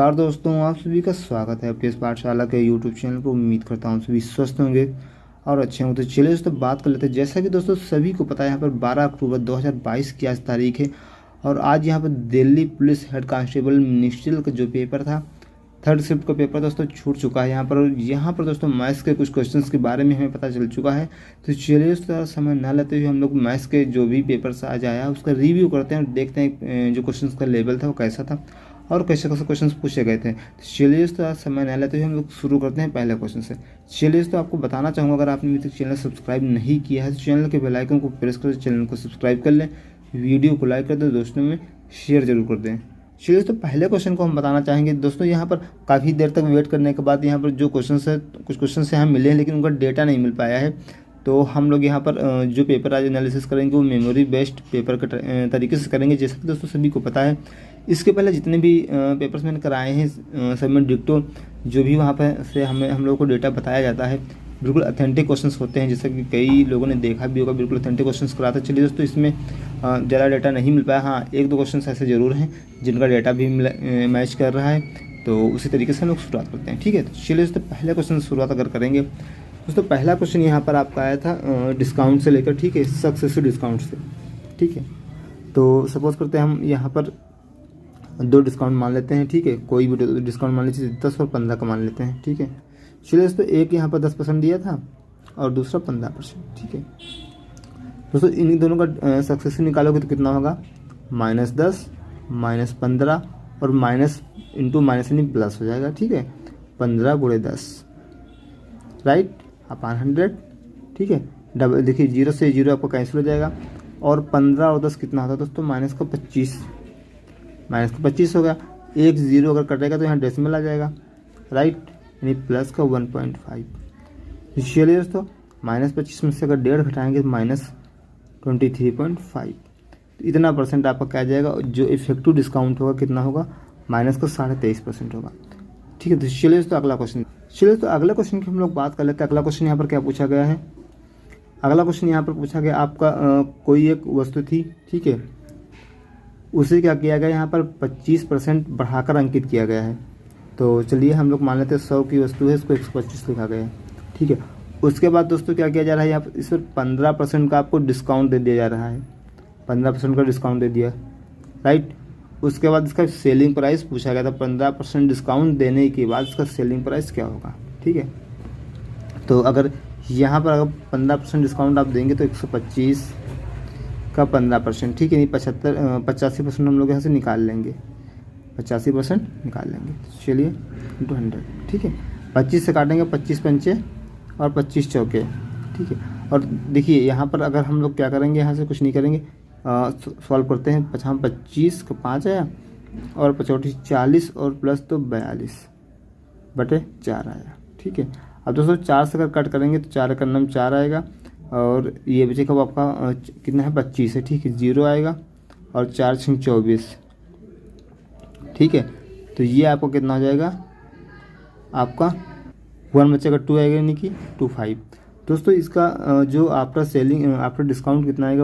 नमस्कार दोस्तों, आप सभी का स्वागत है आपके इस पाठशाला के यूट्यूब चैनल पर। उम्मीद करता हूँ सभी स्वस्थ होंगे और अच्छे होंगे। तो चलिए दोस्तों बात कर लेते हैं। जैसा कि दोस्तों सभी को पता है, यहाँ पर 12 अक्टूबर 2022 की आज तारीख है और आज यहाँ पर Delhi police head constable ministerial का जो पेपर था, थर्ड शिफ्ट का पेपर दोस्तों छूट चुका है। यहाँ पर दोस्तों मैथ्स के कुछ क्वेश्चंस के बारे में हमें पता चल चुका है। तो चलिए दोस्तों समय ना लेते हुए हम लोग मैथ्स के जो भी पेपर्स आज आया उसका रिव्यू करते हैं और देखते हैं जो क्वेश्चंस का लेवल था वो कैसा था और कैसे कैसे क्वेश्चंस पूछे गए थे। तो चलिए दोस्तों आज समय ना लेते हुए हम लोग शुरू करते हैं पहले क्वेश्चन से। चलिए दोस्तों आपको बताना चाहूँगा, अगर आपने अभी तक चैनल सब्सक्राइब नहीं किया है तो चैनल के बेल आइकन को प्रेस कर चैनल को सब्सक्राइब कर लें, वीडियो को लाइक कर दें, दोस्तों में शेयर जरूर कर दें। चलिए दोस्तों पहले क्वेश्चन को हम बताना चाहेंगे। दोस्तों यहाँ पर काफ़ी देर तक वेट करने के बाद यहाँ पर जो क्वेश्चन है, कुछ क्वेश्चन से हमें मिले हैं लेकिन उनका डेटा नहीं मिल पाया है। तो हम लोग यहाँ पर जो पेपर आज एनालिसिस करेंगे वो मेमोरी बेस्ड पेपर के तरीके से करेंगे, जैसा कि दोस्तों सभी को पता है। इसके पहले जितने भी पेपर्स मैंने कराए हैं सब में डिक्टो जो भी वहाँ पर से हम लोगों को डेटा बताया जाता है बिल्कुल ऑथेंटिक क्वेश्चंस होते हैं, जैसा कि कई लोगों ने देखा भी होगा, बिल्कुल ऑथेंटिक क्वेश्चंस कराते हैं। चलिए दोस्तों इसमें ज़्यादा डेटा नहीं मिल पाया। हाँ, एक दो क्वेश्चंस ऐसे ज़रूर हैं जिनका डेटा भी मैच कर रहा है, तो उसी तरीके से हम लोग शुरुआत करते हैं। ठीक है, तो चलिए दोस्तों पहले क्वेश्चन शुरुआत अगर करेंगे दोस्तों, पहला क्वेश्चन यहाँ पर आपका आया था डिस्काउंट से लेकर, ठीक है, सक्सेसिव डिस्काउंट से। ठीक है, तो सपोज करते हैं हम यहाँ पर दो डिस्काउंट मान लेते हैं। ठीक है, कोई भी डिस्काउंट मान लीजिए 10 और 15 का मान लेते हैं। ठीक है, चलिए दोस्तों एक यहाँ पर 10% दिया था और दूसरा 15%। ठीक है दोस्तों, इन दोनों का सक्सेसिव निकालोगे तो कितना होगा, -10 -15 और माइनस इंटू माइनस यानी प्लस हो जाएगा। ठीक है, 15 × 10 राइट अपॉन 100। ठीक है, डबल देखिए 0 से 0 आपको कैंसिल हो जाएगा और 15 और 10 कितना होता है दोस्तों, -25 हो गया। एक 0 अगर कटेगा तो यहाँ डेसिमल आ जाएगा राइट, यानी प्लस का 1.5। चलिए दोस्तों -25 में से अगर 1.5 घटाएंगे तो -23.5, तो इतना परसेंट आपका क्या आ जाएगा। जो इफेक्टिव डिस्काउंट होगा कितना होगा, -23.5% होगा। ठीक है, तो चलिए दोस्तों अगला क्वेश्चन। चलिए तो अगले क्वेश्चन की हम लोग बात कर लेते हैं। अगला क्वेश्चन यहाँ पर क्या पूछा गया है, अगला क्वेश्चन यहाँ पर पूछा गया आपका कोई एक वस्तु थी, ठीक है, उसे क्या किया गया, यहाँ पर 25% बढ़ाकर अंकित किया गया है। तो चलिए हम लोग मान लेते हैं 100 की वस्तु है, इसको 125 लिखा गया है। ठीक है, उसके बाद दोस्तों क्या किया जा रहा है, यहाँ पर इस पर 15% का आपको डिस्काउंट दे दिया जा रहा है, 15% का डिस्काउंट दे दिया राइट। उसके बाद इसका सेलिंग प्राइस पूछा गया था, 15% डिस्काउंट देने के बाद इसका सेलिंग प्राइस क्या होगा। ठीक है, तो अगर यहाँ पर अगर 15% डिस्काउंट आप देंगे तो 125 का 15%, ठीक है, नहीं 85% हम लोग यहाँ से निकाल लेंगे, 85% निकाल लेंगे। चलिए इंटू 100। ठीक है, 25 से काटेंगे, 25 पंचे और 25 चौके। ठीक है, और देखिए यहाँ पर अगर हम लोग क्या करेंगे, यहाँ से कुछ नहीं करेंगे, सॉल्व करते हैं। 25 का 5 आया और 5 40 और प्लस तो 42/4 आया। ठीक है, अब दोस्तों 4 से अगर कट करेंगे तो 4 का नम 4 आएगा और ये बचेगा आपका कितना है, 25 है। ठीक है, 0 आएगा और 4 × 24। ठीक है, तो ये आपको कितना हो जाएगा, आपका 1 बचेगा, 2 आएगा यानी कि 25। दोस्तों इसका जो आफ्टर सेलिंग आफ्टर डिस्काउंट कितना आएगा,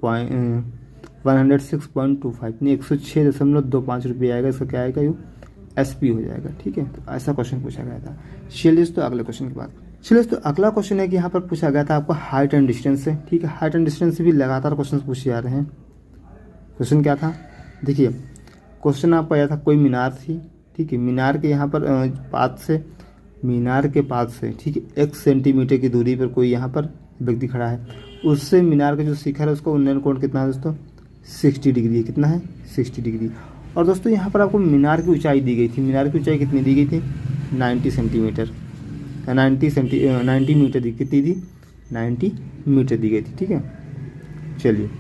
106.25 नहीं 106.25 रुपये आएगा। इसका क्या आएगा, यू SP हो जाएगा। ठीक है, तो ऐसा क्वेश्चन पूछा गया था। चलिए तो अगले क्वेश्चन की बात। चलिए तो अगला क्वेश्चन है कि यहाँ पर पूछा गया था आपको हाइट एंड डिस्टेंस से। ठीक है, हाइट एंड डिस्टेंस से भी लगातार क्वेश्चन पूछे जा रहे हैं। क्वेश्चन क्या था, देखिए क्वेश्चन आपका आया था, कोई मीनार थी। ठीक है, मीनार के यहाँ पर मीनार के पास से ठीक है 1 सेंटीमीटर की दूरी पर कोई यहाँ पर व्यक्ति खड़ा है, उससे मीनार का जो शिखर है उसका उन्नयन कोण कितना है दोस्तों, 60 डिग्री है। कितना है, 60 डिग्री। और दोस्तों यहाँ पर आपको मीनार की ऊंचाई दी गई थी। मीनार की ऊंचाई कितनी दी गई थी, 90 सेंटीमीटर, 90 मीटर दी, कितनी थी, 90 मीटर दी गई थी। ठीक है, चलिए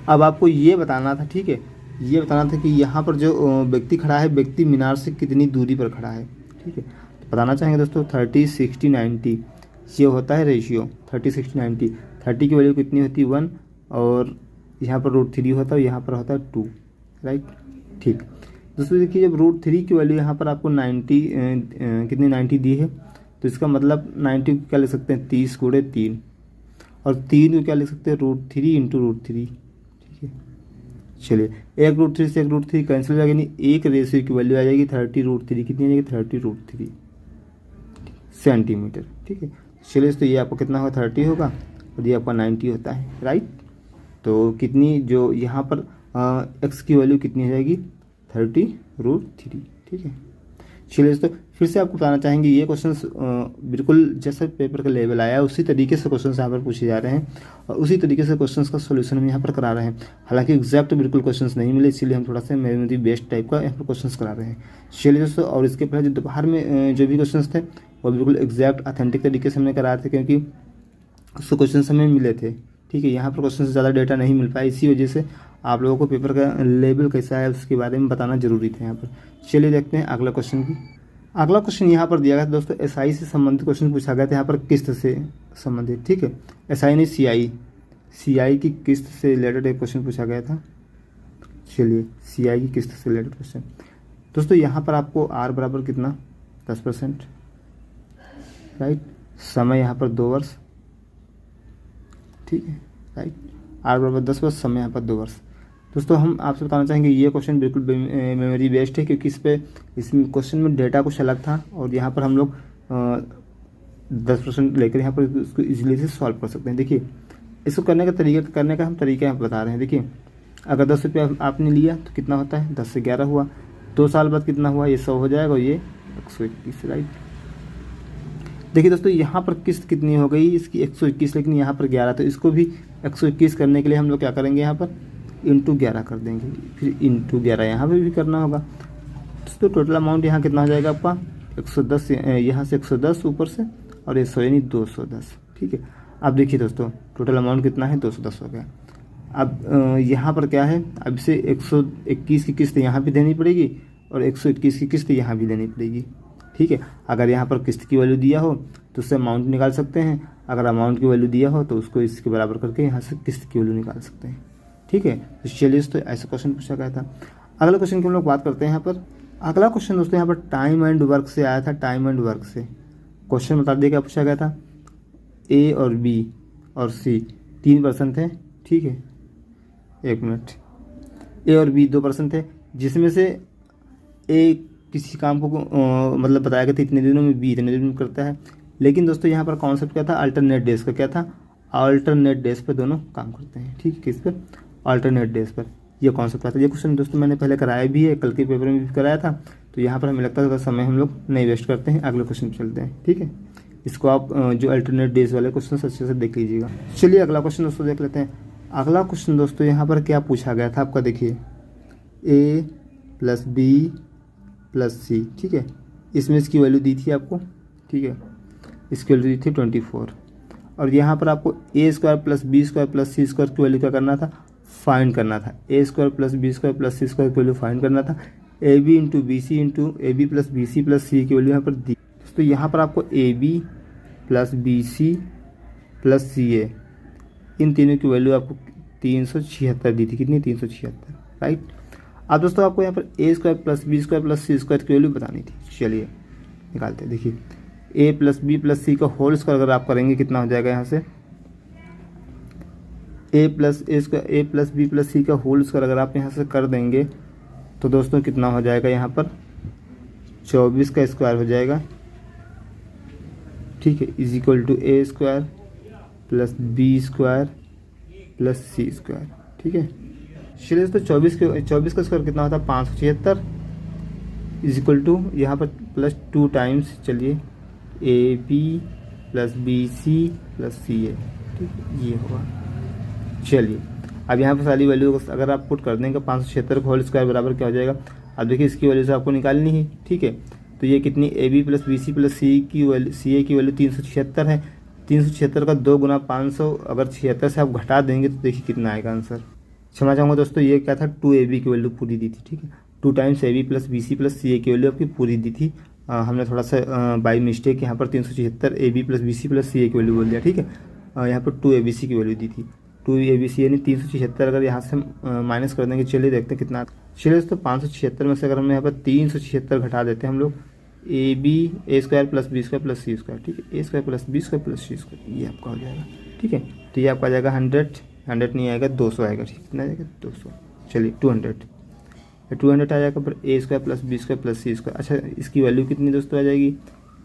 अब आपको ये बताना था, ठीक है, ये बताना था कि यहाँ पर जो व्यक्ति खड़ा है, व्यक्ति मीनार से कितनी दूरी पर खड़ा है। ठीक है, तो बताना चाहेंगे दोस्तों 30 60 90 ये होता है रेशियो, 30 60 90। 30 की वैल्यू कितनी होती है, 1 और यहाँ पर √3 होता है, यहाँ पर होता है 2 राइट। ठीक दोस्तों देखिए, जब √3 की वैल्यू यहाँ पर आपको 90 कितनी 90 दी है, तो इसका मतलब 90 को क्या लिख सकते हैं, 30 × 3 और 3 को क्या लिख सकते हैं, √3 × √3। ठीक है, चलिए, 1√3 से 1√3 कैंसिल हो जाएगा, यानी एक रेशियो की वैल्यू आ जाएगी 30√3। कितनी आ जाएगी? 30√3 सेंटीमीटर। ठीक है, चलिए तो ये आपको कितना होगा? 30 होगा और ये आपका 90 होता है, राइट। तो कितनी जो यहाँ पर एक्स की वैल्यू कितनी हो जाएगी? 30√3। ठीक है, चलिए तो फिर से आपको बताना चाहेंगे ये क्वेश्चन बिल्कुल जैसे पेपर का लेवल आया है उसी तरीके से क्वेश्चन यहाँ पर पूछे जा रहे हैं और उसी तरीके से क्वेश्चन का सोल्यूशन हम यहाँ पर करा रहे हैं। हालांकि एग्जैक्ट बिल्कुल क्वेश्चन नहीं मिले, इसीलिए हम थोड़ा सा मेमोरी बेस्ड टाइप का यहाँ पर क्वेश्चन करा रहे हैं। चलिए दोस्तों, और इसके पहले जो दोपहर में जो भी क्वेश्चन थे वो बिल्कुल एग्जैक्ट ऑथेंटिक तरीके से हमने कराए थे, क्योंकि उससे क्वेश्चन हमें मिले थे। ठीक है, यहाँ पर क्वेश्चन से ज़्यादा डेटा नहीं मिल पाया, इसी वजह से आप लोगों को पेपर का लेवल कैसा है उसके बारे में बताना जरूरी था यहाँ पर। चलिए देखते हैं अगला क्वेश्चन की। अगला क्वेश्चन यहाँ पर दिया गया था दोस्तों, एसआई से संबंधित क्वेश्चन पूछा गया था यहाँ पर किस्त से संबंधित। ठीक है, एसआई नहीं सीआई की किस्त से रिलेटेड एक क्वेश्चन पूछा गया था। चलिए, सीआई की किस्त से रिलेटेड क्वेश्चन दोस्तों, यहाँ पर आपको आर बराबर कितना? 10%, राइट। समय यहाँ पर 2 वर्ष। ठीक है, राइट। आर बराबर 10 वर्ष, समय यहाँ पर 2 वर्ष। दोस्तों हम आपसे बताना चाहेंगे ये क्वेश्चन बिल्कुल मेमोरी बेस्ड है, क्योंकि इसमें क्वेश्चन में डेटा कुछ अलग था और यहाँ पर हम लोग 10% लेकर यहाँ पर उसको इजीली से सॉल्व कर सकते हैं। देखिए, इसको करने का हम तरीका यहाँ बता रहे हैं। देखिए, अगर 10 रुपया आपने लिया तो कितना होता है? 10 से 11 हुआ। 2 साल बाद कितना हुआ? ये 100 हो जाएगा और ये 121, राइट। देखिए दोस्तों, यहाँ पर किस्त कितनी हो गई? इसकी 121, लेकिन यहाँ पर 11, तो इसको भी 121 करने के लिए हम लोग क्या करेंगे? यहाँ पर इंटू 11 कर देंगे, फिर इंटू 11 यहाँ पर भी करना होगा। तो टोटल अमाउंट यहाँ कितना हो जाएगा आपका? 110, यहाँ से 110 ऊपर से और ये 100 यानी 210। ठीक है, अब देखिए दोस्तों, टोटल अमाउंट कितना है? 210 हो गया। अब यहाँ पर क्या है? अब से 121 की किस्त यहाँ भी देनी पड़ेगी और 121 की किस्त यहाँ भी देनी पड़ेगी। ठीक है, अगर यहाँ पर किस्त की वैल्यू दिया हो तो उससे अमाउंट निकाल सकते हैं, अगर अमाउंट की वैल्यू दिया हो तो उसको इसके बराबर करके यहाँ से किस्त की वैल्यू निकाल सकते हैं। ठीक है, तो चलिए तो ऐसा क्वेश्चन पूछा गया था। अगला क्वेश्चन की हम लोग बात करते हैं यहाँ पर। अगला क्वेश्चन दोस्तों यहाँ पर टाइम एंड वर्क से आया था। टाइम एंड वर्क से क्वेश्चन बता दिए क्या पूछा गया था? ए और बी और सी 3 पर्सन थे। ठीक है, 1 मिनट। ए और बी 2 पर्सन थे, जिसमें से ए किसी काम को मतलब बताया गया था इतने दिनों में, बी इतने दिनों में करता है। लेकिन दोस्तों यहाँ पर कॉन्सेप्ट क्या था? अल्टरनेट डेज का। क्या था? अल्टरनेट डेज पर दोनों काम करते हैं। ठीक है, किस पर? अल्टरनेट डेज पर। ये कॉन्सेप्ट आता है। ये क्वेश्चन दोस्तों मैंने पहले कराया भी है, कल के पेपर में भी कराया था, तो यहाँ पर हमें लगता है समय हम लोग नहीं वेस्ट करते हैं, अगले क्वेश्चन चलते हैं। ठीक है, इसको आप जो अल्टरनेट डेज वाले क्वेश्चन अच्छे से देख लीजिएगा। चलिए अगला क्वेश्चन दोस्तों देख लेते हैं। अगला क्वेश्चन दोस्तों यहाँ पर क्या पूछा गया था आपका? देखिए, ए प्लस बी प्लस सी। ठीक है, इसमें इसकी वैल्यू दी थी आपको। ठीक है, इसकी वैल्यू दी थी 24 और यहाँ पर आपको A square plus B square plus C square की वैल्यू क्या करना था? फाइंड करना था। A square plus B square plus C square की वैल्यू फाइंड करना था। A B into B C into A B plus B C plus C की वैल्यू यहाँ पर दी। तो यहाँ पर आपको A B plus B C plus C A, इन तीनों की वैल्यू आपको 376 दी थी। कितनी? 376, राइट। अब दोस्तों आपको यहाँ पर A square plus B square plus C square की वैल्यू बतानी थी। चलिए निकालते हैं। देखिए, A plus B plus C का होल स्क्वायर अगर आप करेंगे कितना हो जाएगा? यहाँ से ए प्लस बी प्लस सी का होल स्क्वायर अगर आप यहाँ से कर देंगे तो दोस्तों कितना हो जाएगा? यहाँ पर 24 का स्क्वायर हो जाएगा। ठीक है, is equal to a square plus B square plus C square. ठीक है, चलिए दोस्तों 24 का स्क्वायर कितना होता है? 576 इज इक्वल टू यहाँ पर प्लस 2 टाइम्स, चलिए, A B plus B C plus C A. ठीक है, ये होगा। चलिए अब यहाँ पर सारी वैल्यू अगर आप पुट कर देंगे 576 का होल स्क्वायर बराबर क्या हो जाएगा? अब देखिए इसकी वैल्यू से आपको निकालनी है। ठीक है, तो ये कितनी? A B plus B C plus C की वैल्यू, सी ए की वैल्यू 376 है। 376 का 2 गुना 500, अगर 76 से आप घटा देंगे तो देखिए कितना आएगा आंसर। क्षमा चाहूँगा दोस्तों, ये क्या था? 2 ए बी की वैल्यू पूरी दी थी। ठीक है, 2 times A B plus B C plus C A की वैल्यू आपकी पूरी दी थी। हमने थोड़ा सा बाई मिस्टेक यहाँ पर 376 A B plus B C plus C A की वैल्यू बोल दिया। ठीक है, यहाँ पर 2 ए बी सी की वैल्यू दी थी। 2 ए बी सी यानी 376 अगर यहाँ से माइनस कर देंगे, चलिए देखते हैं कितना। चलिए दोस्तों 576 में से अगर हम यहाँ पर 376 घटा देते हैं हम लोग, A B A square plus B square plus C square. ठीक है, A square plus B square plus C square, ये आपका हो जाएगा। ठीक है, तो ये आपका आ जाएगा 100 नहीं आएगा, 200 आएगा। ठीक, कितना आएगा? 200। चलिए 200 आ जाएगा, पर A square plus B square plus C square. अच्छा, इसकी वैल्यू कितनी दोस्तों आ जाएगी,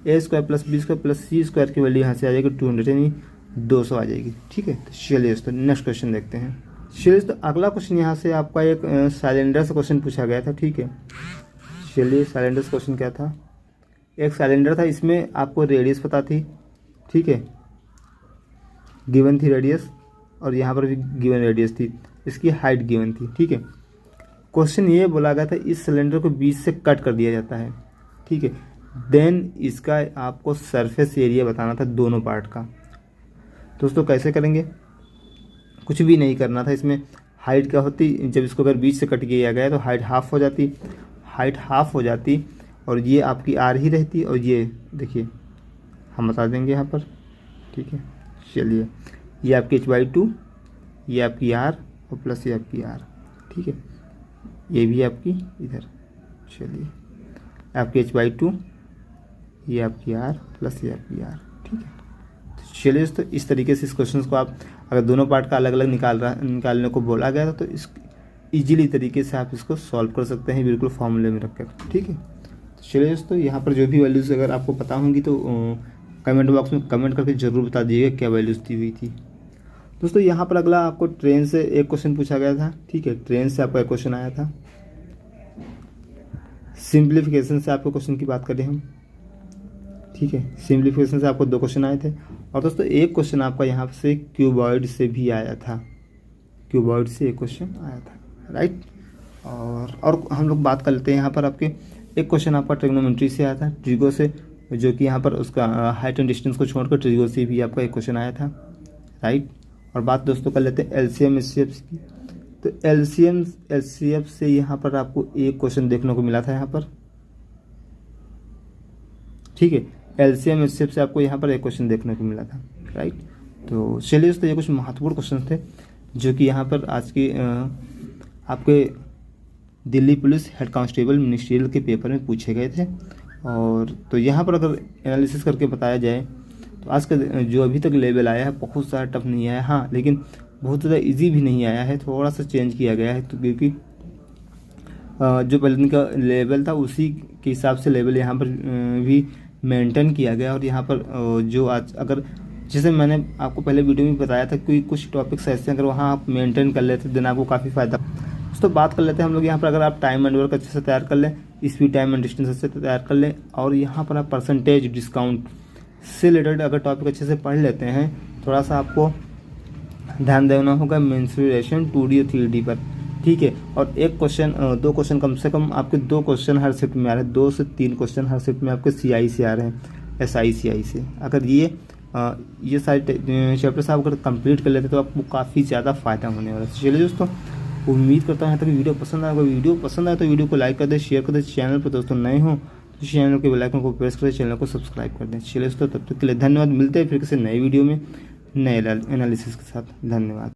A square plus B square plus C square की वैल्यू यहाँ से आ जाएगी 200 यानी 200 आ जाएगी। ठीक है, तो चलिए दोस्तों नेक्स्ट क्वेश्चन देखते हैं। चलिए दोस्तों अगला क्वेश्चन यहाँ से आपका एक सिलेंडर से क्वेश्चन पूछा गया था। ठीक है, चलिए सिलेंडर से क्वेश्चन क्या था, एक सिलेंडर था, इसमें आपको रेडियस पता थी। ठीक है, गिवन थी रेडियस, और यहाँ पर भी गिवन रेडियस थी, इसकी हाइट गिवन थी। ठीक है, क्वेश्चन ये बोला गया था इस सिलेंडर को बीच से कट कर दिया जाता है। ठीक है, देन इसका आपको सरफेस एरिया बताना था दोनों पार्ट का। दोस्तों कैसे करेंगे, कुछ भी नहीं करना था, इसमें हाइट क्या होती, जब इसको अगर बीच से कट किया गया तो हाइट हाफ हो जाती, और ये आपकी आर ही रहती, और ये देखिए हम बता देंगे यहाँ पर। ठीक है, चलिए ये आपकी h/2, ये आपकी आर, और प्लस ये आपकी आर। ठीक है, ये भी आपकी इधर, चलिए आपकी h/2, ये आपकी आर प्लस ये आपकी आर। ठीक है, तो चलिए दोस्तों इस तरीके से इस क्वेश्चन को आप अगर दोनों पार्ट का अलग अलग निकालने को बोला गया था तो इस ईजिली तरीके से आप इसको सॉल्व कर सकते हैं, बिल्कुल फॉर्मूले में रखकर। ठीक है, तो चलिए दोस्तों यहाँ पर जो भी वैल्यूज़ अगर आपको पता होंगी तो कमेंट बॉक्स में कमेंट करके ज़रूर बता दीजिएगा क्या वैल्यूज़ दी हुई थी। दोस्तों यहाँ पर अगला आपको ट्रेन से एक क्वेश्चन पूछा गया था। ठीक है, ट्रेन से आपका एक क्वेश्चन आया था, सिंप्लीफिकेशन से आपको क्वेश्चन की बात करें हम। ठीक है, सिंप्लीफिकेशन से आपको 2 क्वेश्चन आए थे, और दोस्तों एक क्वेश्चन आपका यहाँ से क्यूबॉइड से भी आया था, क्यूबॉइड से एक क्वेश्चन आया था, राइट। और हम लोग बात कर लेते हैं यहाँ पर आपके एक क्वेश्चन आपका ट्रिग्नोमेट्री से आया था, ट्रिगो से, जो कि यहाँ पर उसका हाइट एंड डिस्टेंस को छोड़कर ट्रिगो से भी आपका एक क्वेश्चन आया था, राइट। और बात दोस्तों कर लेते हैं एलसीएम एचसीएफ की। तो एलसीएम एचसीएफ से यहाँ पर आपको एक क्वेश्चन देखने को मिला था यहाँ पर। ठीक है, एलसीएम एचसीएफ से आपको यहाँ पर एक क्वेश्चन देखने को मिला था, राइट। तो चलिए दोस्तों ये कुछ महत्वपूर्ण क्वेश्चन थे जो कि यहाँ पर आज के आपके Delhi police head constable ministerial के पेपर में पूछे गए थे। और तो यहाँ पर अगर एनालिसिस करके बताया जाए तो आज का जो अभी तक लेवल आया है बहुत ज़्यादा टफ नहीं आया, हाँ लेकिन बहुत ज़्यादा इजी भी नहीं आया है, थोड़ा सा चेंज किया गया है। तो क्योंकि जो पहले दिन का लेवल था उसी के हिसाब से लेवल यहाँ पर भी मेंटेन किया गया। और यहाँ पर जो आज अगर जैसे मैंने आपको पहले वीडियो में बताया था कि कुछ टॉपिक्स ऐसे हैं अगर वहाँ आप मेंटेन कर लेते देन आपको काफ़ी फ़ायदा। तो बात कर लेते हैं हम लोग यहाँ पर, अगर आप टाइम एंड वर्क अच्छे से तैयार कर लें, स्पीड टाइम एंड डिस्टेंस अच्छे से तैयार कर लें, और यहाँ पर आप परसेंटेज डिस्काउंट से रिलेटेड अगर टॉपिक अच्छे से पढ़ लेते हैं, थोड़ा सा आपको ध्यान देना होगा मेंसुरेशन 2D और 3D पर। ठीक है, और एक क्वेश्चन 2 क्वेश्चन कम से कम आपके 2 क्वेश्चन हर शिफ्ट में आ रहे हैं, 2 से 3 क्वेश्चन हर शिफ्ट में आपके CI से आ रहे हैं, SI से। अगर ये सारे चैप्टर्स आप अगर कंप्लीट कर लेते तो आपको काफ़ी ज़्यादा फ़ायदा होने वाला है। चलिए दोस्तों, उम्मीद करता हूँ यहाँ तक वीडियो पसंद आया। अगर वीडियो पसंद आए तो वीडियो को लाइक कर दें, शेयर कर दें। चैनल पर दोस्तों नए हो तो चैनल के बेल आइकन को प्रेस कर दें, चैनल को सब्सक्राइब कर दें। चलिए दोस्तों, तब तक के लिए धन्यवाद। मिलते हैं फिर किसी नए वीडियो में नए एनालिसिस के साथ। धन्यवाद।